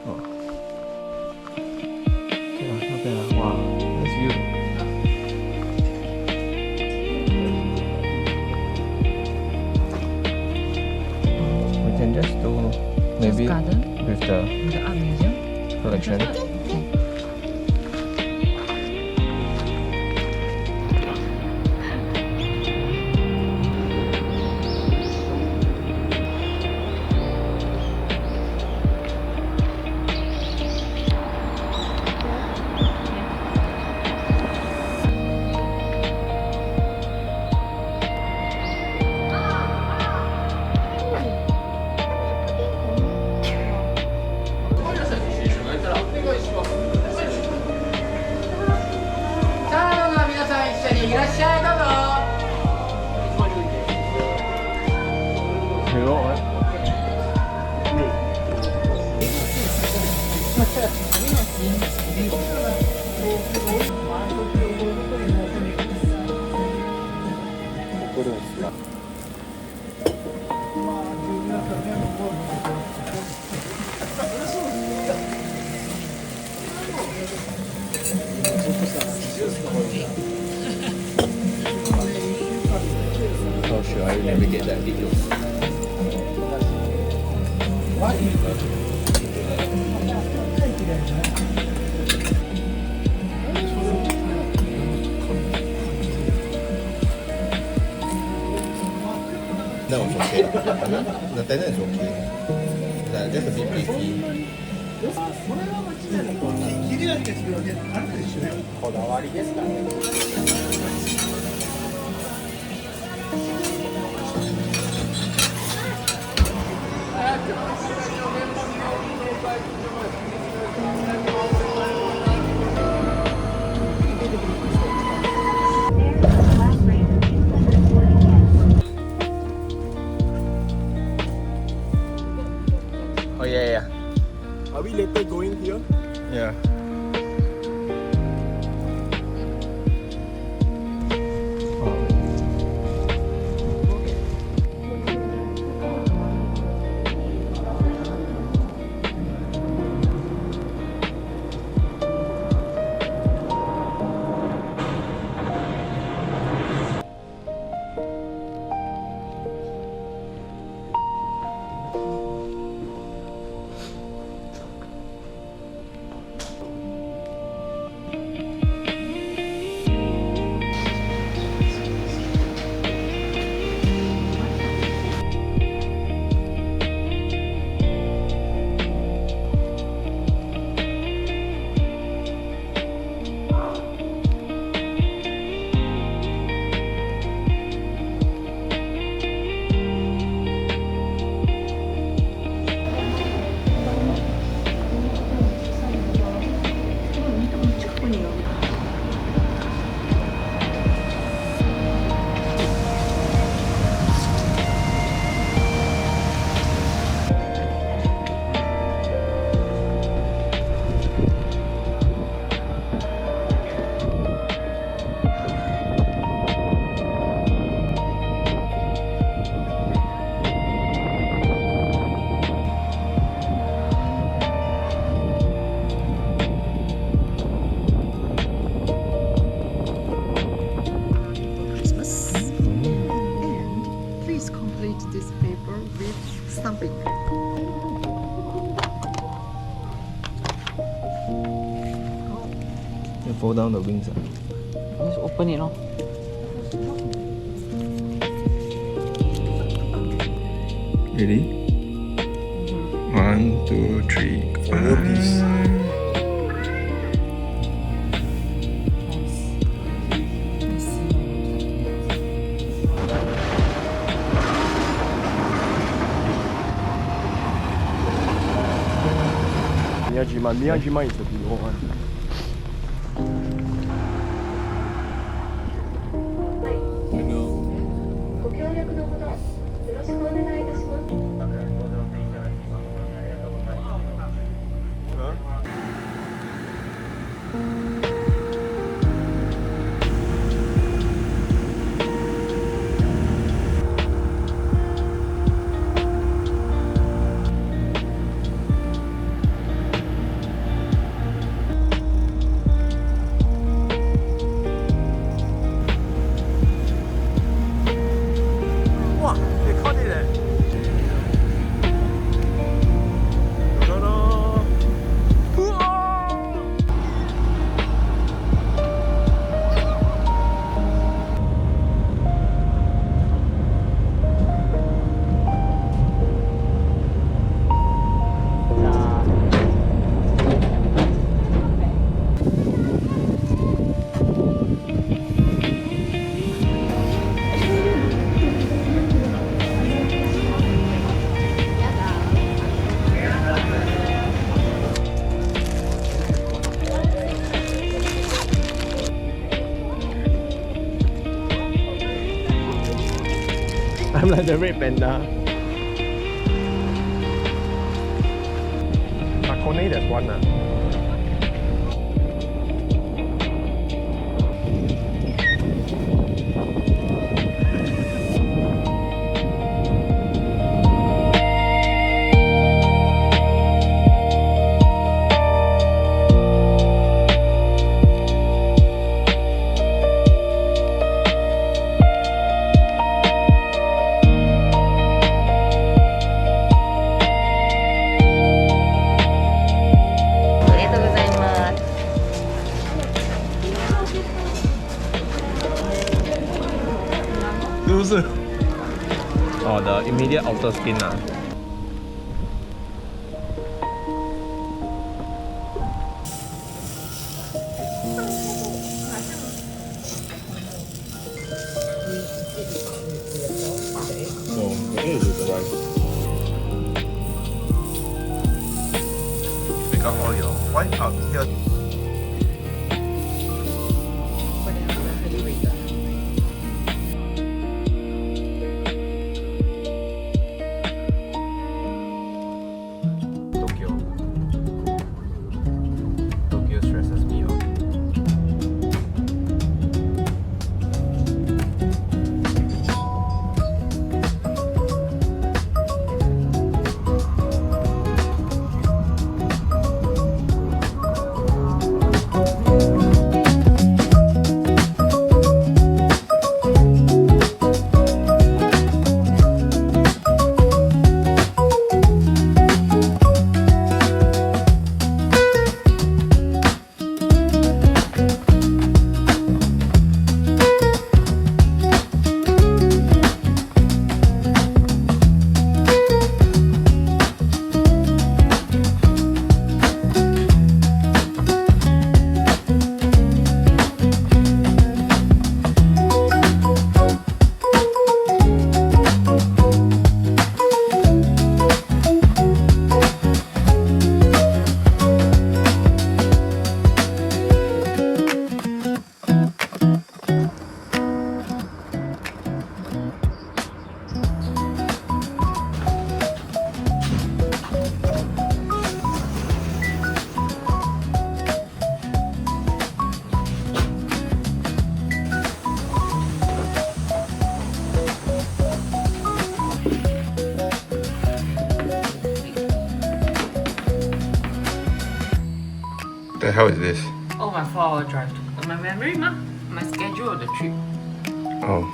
Oh. Okay, not bad. Wow, that's beautiful. We can just do maybe garden with the art museum collection. Okay. 那我是 OK 的，那等等是 OK 的。那这是 BPC。こだわりですかね。Oh yeah, yeah. Are we later going here? Yeah. This paper with stamping. You fold down the wings. Just open it, no? Ready? 1, 2, 3, 5. Miyajima is the below one. ご協力のほどよろしくお願いいたします。I'm like the red panda. Hakone, there's one. Oh, the immediate outer skin. So the egg is the rice. Take out all your white out here. Tokyo stresses me out. The hell is this? Oh, my 4-hour drive. My memory, ma. My schedule of the trip. Oh.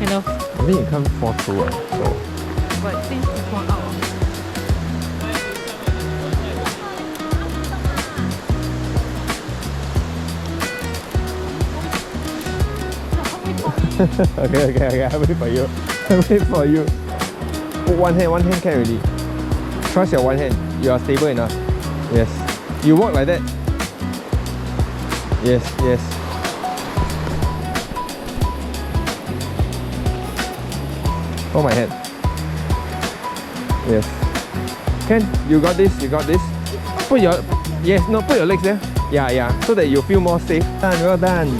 You know, I think you can't fall through. So. but since it's 1 hour. Okay, I wait for you. I wait for you. Put one hand can already. Trust your one hand. You are stable enough. Yes. You walk like that. Yes. Hold my hand. Yes. Can you got this? Put your put your legs there. Yeah. So that you feel more safe. Done. Well done.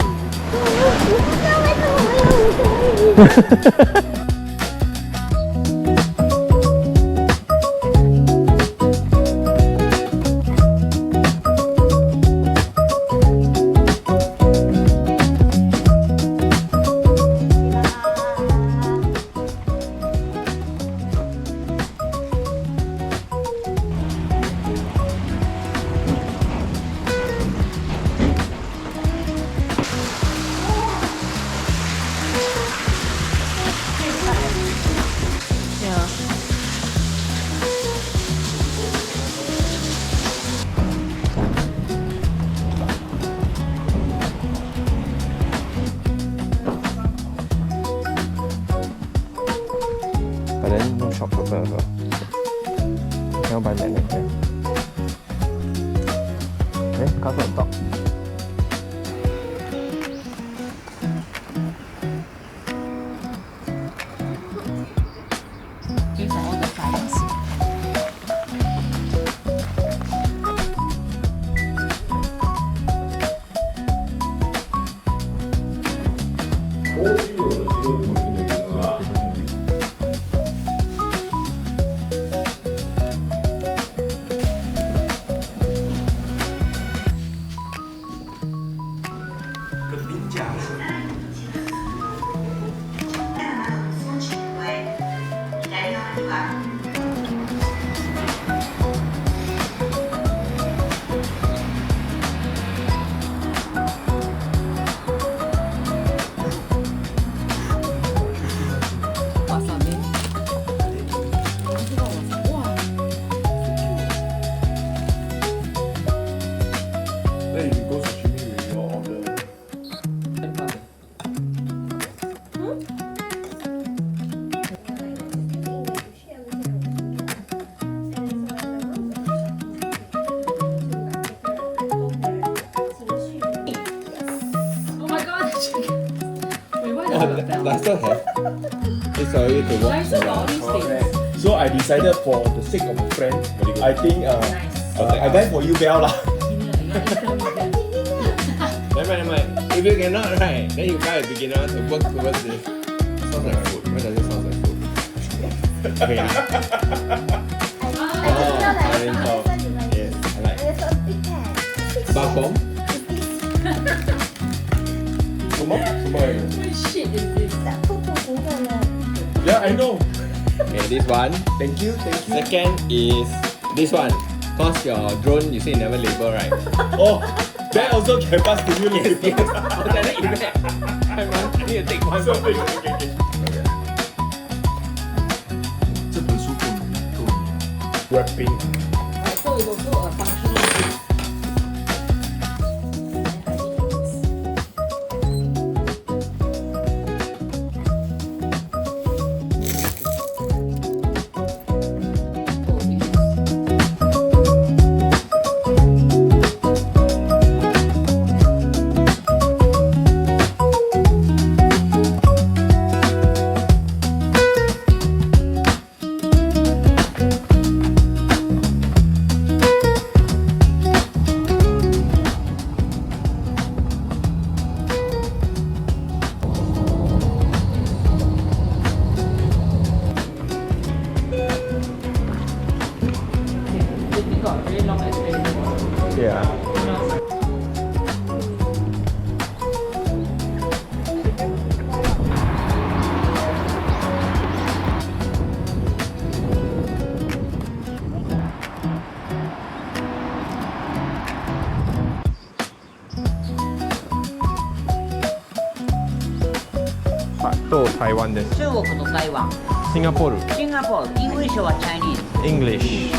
But then no shop total also. Cannot buy magnet here. Castle on top. These are all the fires. Wasabi. Then if you go sashimi with your order. Oh my god, chicken. Wait, why the bell? I still have. It's already to Why walk so got all around. these things? So I decided for the sake of a friend, I think Nice. I buy for you Bell lah. Never mind. If you cannot, right, then you buy a beginner to work towards this. Sounds like food. Why does it sound like food? Okay. Oriental. Yes, I like. Bakong? What shit is this? Yeah, I know. Okay, this one. Thank you. Second is this one. Cause your drone, you say you never label, right? Oh, that also can pass to you later. Yes. Oh, then you bet. I need to take one. So, okay. 这本书够 wrapping. So it's also a functional gift. They got very long experience. Yeah. You know.台湾です。中国と台湾、シンガポール。シンガポール、イングリッシュはチャイニーズ。 English.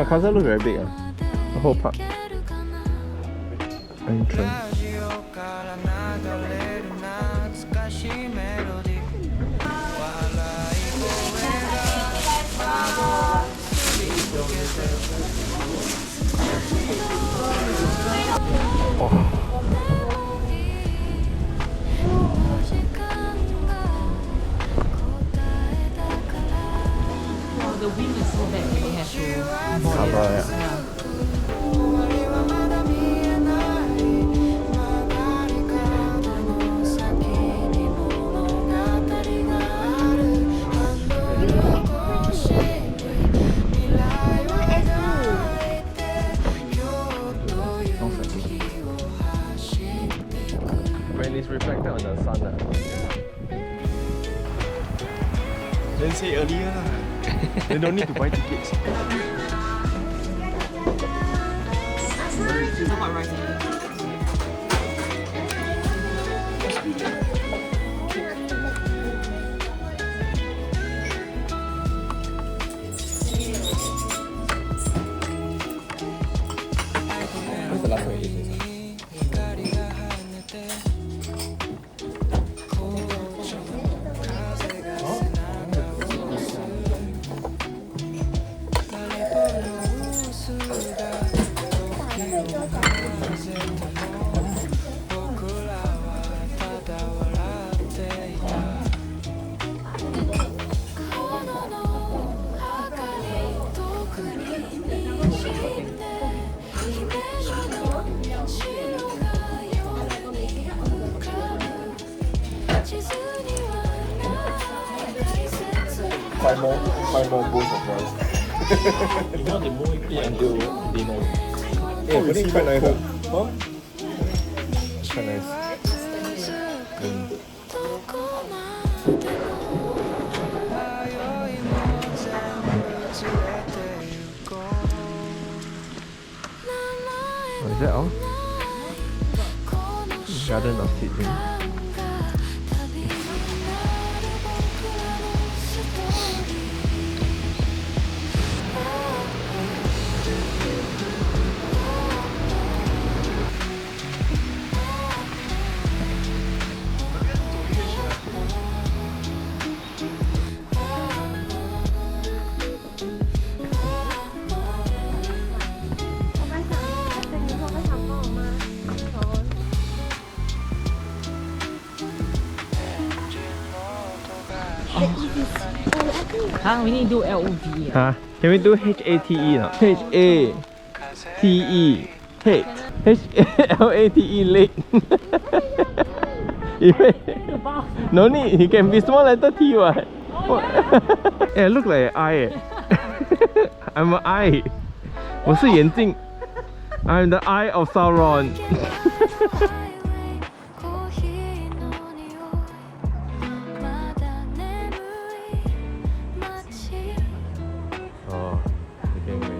Oh, castle looks very big. The whole park. Entrance. The wind is so bad, we have to Cover, yeah. When it's reflected on the sun. Then say earlier lah. Then don't need to buy tickets. What's the last one you ate? Five more bowls of rice. If not, they won't eat until dinner. Yeah, but it's quite nice. Huh? It's quite nice. Oh, is that all? Garden of Teaching. Huh? We need to do LOV. Huh? Can we do HATE now? HATE. Hey. HLATE late. No need, it can be small letter T what? Yeah, look like an eye. I'm an eye. 我是眼镜. I'm the eye of Sauron. Oh, you can wait.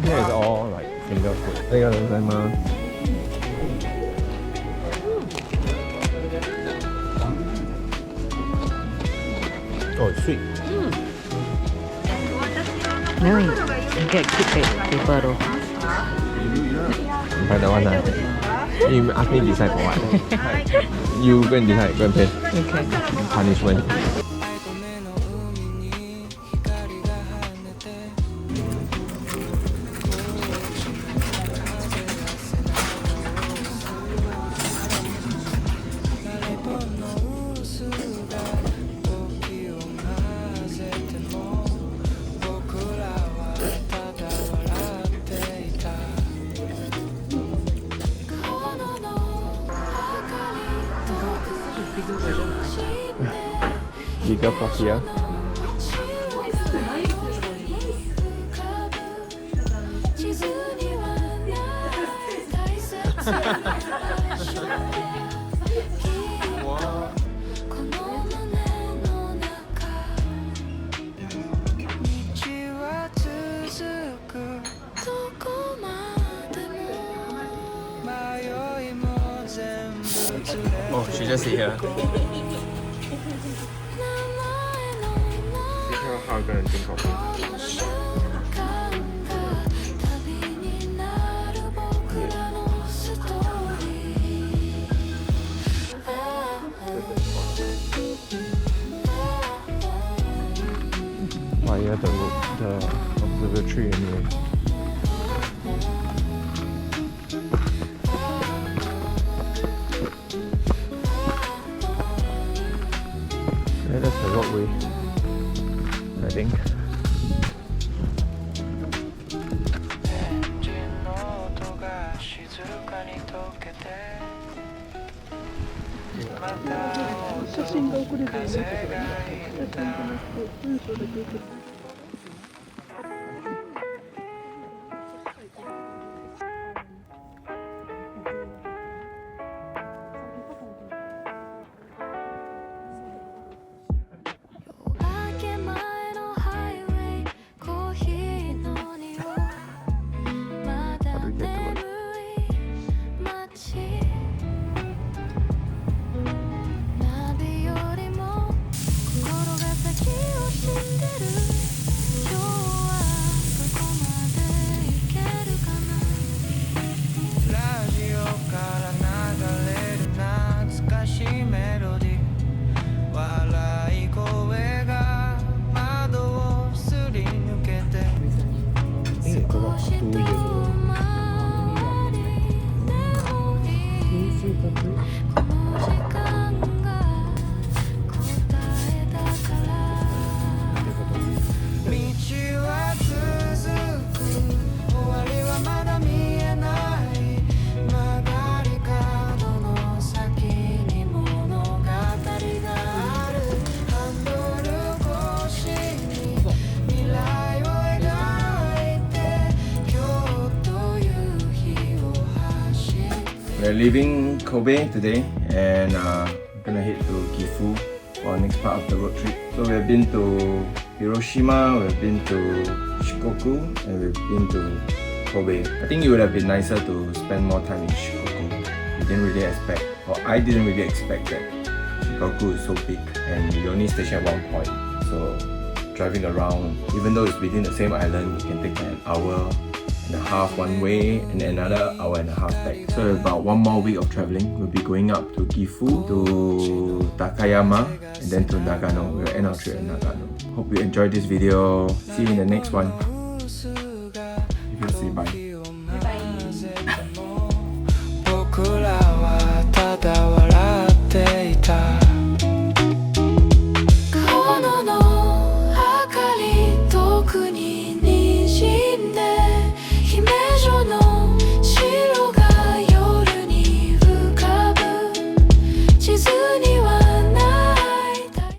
Here is all like finger food. Oh, it's sweet. No, you get cute paper though. Buy that one now. You ask me decide for what? You go and decide, go and pay. Okay. Punishment. Bigger coffee, yeah. Oh, she just sit here. How I'm gonna drink coffee. Why you have the observatory anyway? Yeah, that's the roadway, I think. We're leaving Kobe today and we're gonna head to Gifu for our next part of the road trip. So we've been to Hiroshima, we've been to Shikoku, and we've been to Kobe. I think it would have been nicer to spend more time in Shikoku. We didn't really expect, or I didn't really expect that Shikoku is so big and we only stationed at one point. So driving around, even though it's within the same island, it can take an hour and a half one way and another hour and a half back. So about one more week of traveling. We'll be going up to Gifu, to Takayama, and then to Nagano. We'll end our trip in Nagano. Hope you enjoyed this video. See you in the next one. If you see, bye.